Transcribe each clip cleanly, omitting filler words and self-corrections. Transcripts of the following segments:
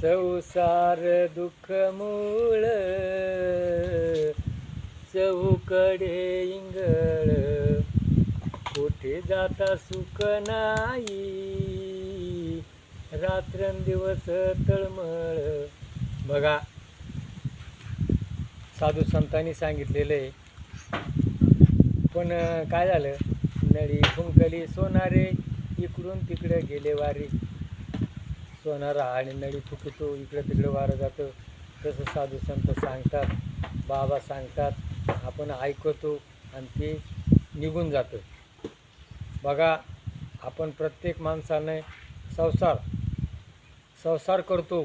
संसार दुःख मूळ चौकडे इंगळ कुठे जाता सुख नाही रात्रंदिवस तळमळ. बघा साधू संतांनी सांगितलेलं आहे. पण काय झालं, नळी फुंकली सोनारे इकडून तिकडे गेले वारे. सोनारा आणि नळी फुकतो, इकडं तिकडं वारं जातं. तसं साधू संत सांगतात, बाबा सांगतात, आपण ऐकतो आणि ते निघून जातं. बघा आपण प्रत्येक माणसाने संसार करतो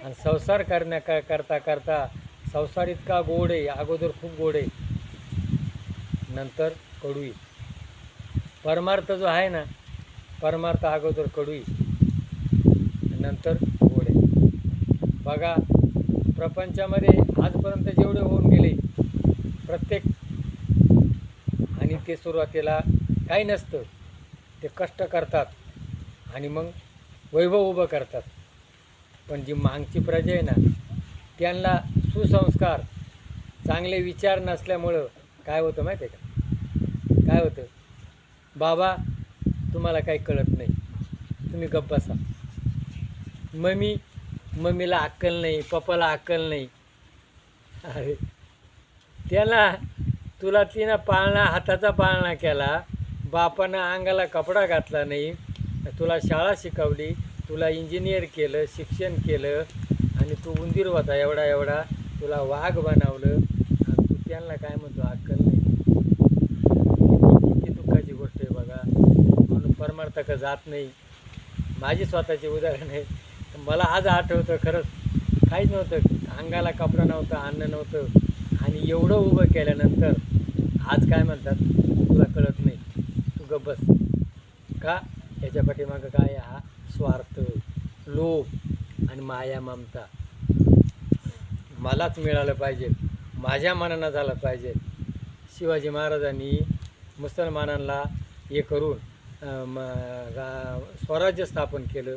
आणि संसार करता करता संसार इतका गोड आहे, अगोदर खूप गोड आहे, नंतर कडू आहे. परमार्थ जो आहे ना, परमार्थ अगोदर कडू आहे, नंतर गोड आहे. बघा प्रपंचामध्ये आजपर्यंत जेवढे होऊन गेले प्रत्येक, आणि ते सुरुवातीला काही नसतं, ते कष्ट करतात आणि मग वैभव उभं करतात. पण जी मागची प्रजा आहे ना, त्यांना सुसंस्कार चांगले विचार नसल्यामुळं काय होतं माहिती आहे का? काय होतं, बाबा तुम्हाला काही कळत नाही, तुम्ही गप्प बसा. मम्मीला अक्कल नाही, पप्पाला अक्कल नाही. अरे त्याला तुला तिनं पाळणा, हाताचा पाळणा केला, बापानं अंगाला कपडा घातला नाही, तुला शाळा शिकवली, तुला इंजिनियर केलं, शिक्षण केलं, आणि तू उंदीर होता एवढा एवढा, तुला वाघ बनवलं, आणि तू त्यांना काय म्हणतो अक्कल नाही. किती दुःखाची गोष्ट आहे बघा. म्हणून परमार्थक जात नाही. माझी स्वतःची उदाहरण आहे. मला आज आठवतं, खरंच काहीच नव्हतं, अंगाला कपडा नव्हता, अन्न नव्हतं, आणि एवढं उभं केल्यानंतर आज काय म्हणतात, तुला कळत नाही, तू गप्प बस. का? याच्या पाठीमागं काय? हा स्वार्थ, लोभ आणि माया ममता. मलाच मिळालं पाहिजे, माझ्या मनानं झालं पाहिजे. शिवाजी महाराजांनी मुसलमानांना हे करून स्वराज्य स्थापन केलं.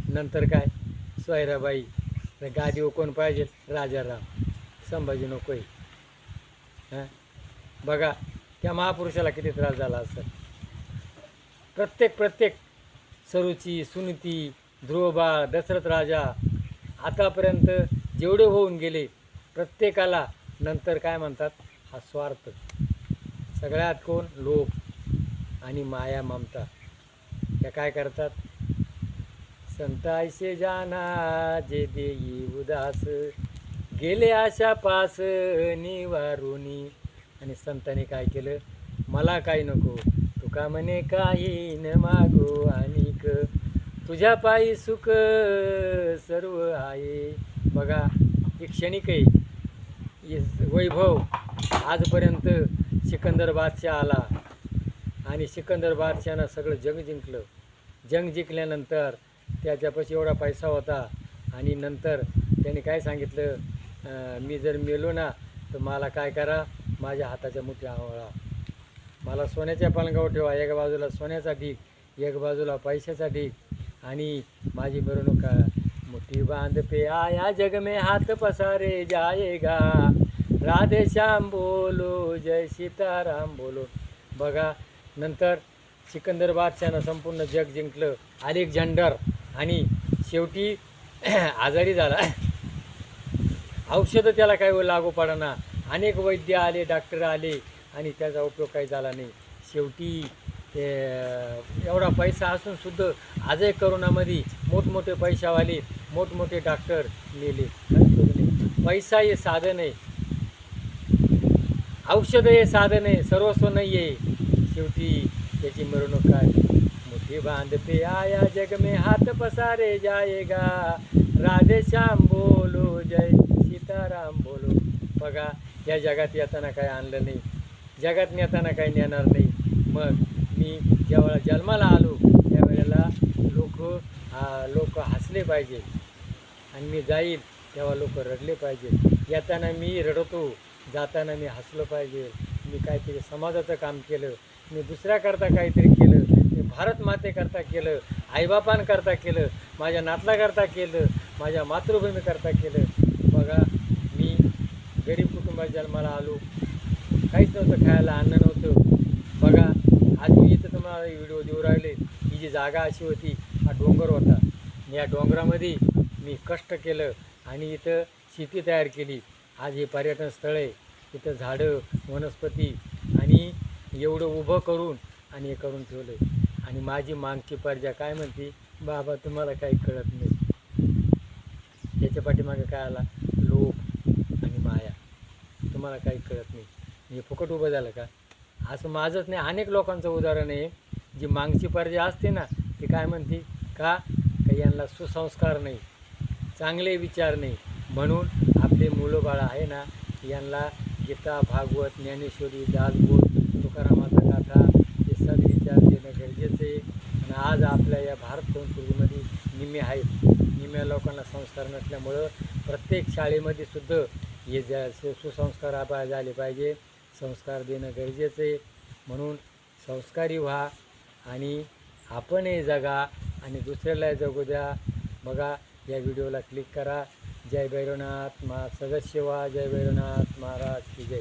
नंतर काय, सोयराबाई गादीवर कोण पाहिजे? राजाराम. संभाजी नको आहे. हां बघा त्या महापुरुषाला किती त्रास झाला असेल. प्रत्येक सरुची, सुनीती, ध्रुवबाळ, दशरथ राजा, आतापर्यंत जेवढे होऊन गेले प्रत्येकाला नंतर काय म्हणतात? हा स्वार्थ. सगळ्यात कोण? लोभ आणि माया ममता. त्या काय करतात? संतायसे जाना जे देई उदास, गेले आशा पास निवारुनी. आणि संतांनी काय केलं? मला काही नको, तुका म्हणे काही न मागो आणिक, तुझ्या पायी सुख सर्व आहे. बघा ही क्षणिक आहे वैभव. आजपर्यंत सिकंदर बादशाह आला आणि सिकंदर बादशाहनं सगळं जग जिंकलं. जग जिंकल्यानंतर त्याच्यापाशी एवढा पैसा होता, आणि नंतर त्याने काय सांगितलं, मी जर मेलो ना तर मला काय करा, माझ्या हाताच्या मुठी आवळा, मला सोन्याच्या पलंगावर ठेवा, एक बाजूला सोन्याचा ढीग, एक बाजूला पैशाचा ढीग, आणि माझी मिरवणूक मुठी बांध पे आया जग में हात पसारे जाएगा, राधे श्याम बोलो जय सीताराम बोलो. बघा नंतर सिकंदर बादशाहनं संपूर्ण जग जिंकलं, अलेक्झांडर, आणि शेवटी आजारी झाला. औषधं त्याला काही लागू पडना, अनेक वैद्य आले, डॉक्टर आले, आणि त्याचा उपयोग काही झाला नाही. शेवटी ते एवढा पैसा असूनसुद्धा आजही करोनामध्ये मोठमोठे पैशावाले, मोठमोठे डॉक्टर मेले. पैसा हे साधन आहे, औषध हे साधन आहे, सर्वस्व नाही आहे. शेवटी त्याची मिरवणूक काय? मुठी बांध पे आया जग में हाथ पसारे जाएगा, राधे श्याम बोलो जय सीताराम बोलो. बघा या जगात येताना काही आणलं नाही, जगात नेताना काही नेणार नाही. मग मी ज्यावेळेला जन्माला आलो त्यावेळेला लोक हसले पाहिजे, आणि मी जाईल तेव्हा लोक रडले पाहिजे. येताना मी रडतो, जाताना मी हसलं पाहिजे. मी काहीतरी समाजाचं काम केलं, मी दुसऱ्याकरता काहीतरी केलं, मी भारत मातेकरता केलं, आईबापांकरता केलं, माझ्या नातलाकरता केलं, माझ्या मातृभूमीकरता केलं. बघा, मी गरीब कुटुंबात जन्माला आलो, काहीच नव्हतं, खायला अन्न नव्हतं. बघा, आज मी इथं तुम्हाला व्हिडिओ देऊ राहिले. ही जी जागा अशी होती, हा डोंगर होता. या डोंगरामध्ये मी कष्ट केलं आणि इथं शेती तयार केली. आज हे पर्यटन स्थळ आहे. इथं झाडं, वनस्पती आणि एवढं उभं करून आणि हे करून ठेवलं आहे. आणि माझी मागची प्रजा काय म्हणते, बाबा तुम्हाला काही कळत नाही. त्याच्या पाठीमागे काय आला, लोभ आणि माया. तुम्हाला काही कळत नाही. हे फुकट उभं झालं का? असं माझंच नाही, अनेक लोकांचं उदाहरण आहे. जी मागची प्रजा असते ना, ती काय म्हणते का यांना सुसंस्कार नाही, चांगले विचार नाही, म्हणून आपले मुलं बाळं आहे ना, यांना गीता, भागवत, ज्ञानेश्वरी, दासबोध, तुकारामाचा गाथा हे सद्विचार देणं गरजेचं आहे. आणि आज आपल्या या भारत संस्कृतीमध्ये निम्मे आहेत, निम्म्या लोकांना संस्कार नसल्यामुळं प्रत्येक शाळेमध्ये सुद्धा हे सुसंस्कार झाले पाहिजे. संस्कार देणं गरजेचं आहे. म्हणून संस्कारी व्हा आणि आपणही जगा आणि दुसऱ्याला जगू द्या. बघा, या व्हिडिओला क्लिक करा. जय भैरवनाथ, सदस्य व्हा. जय भैरवनाथ महाराज की जय.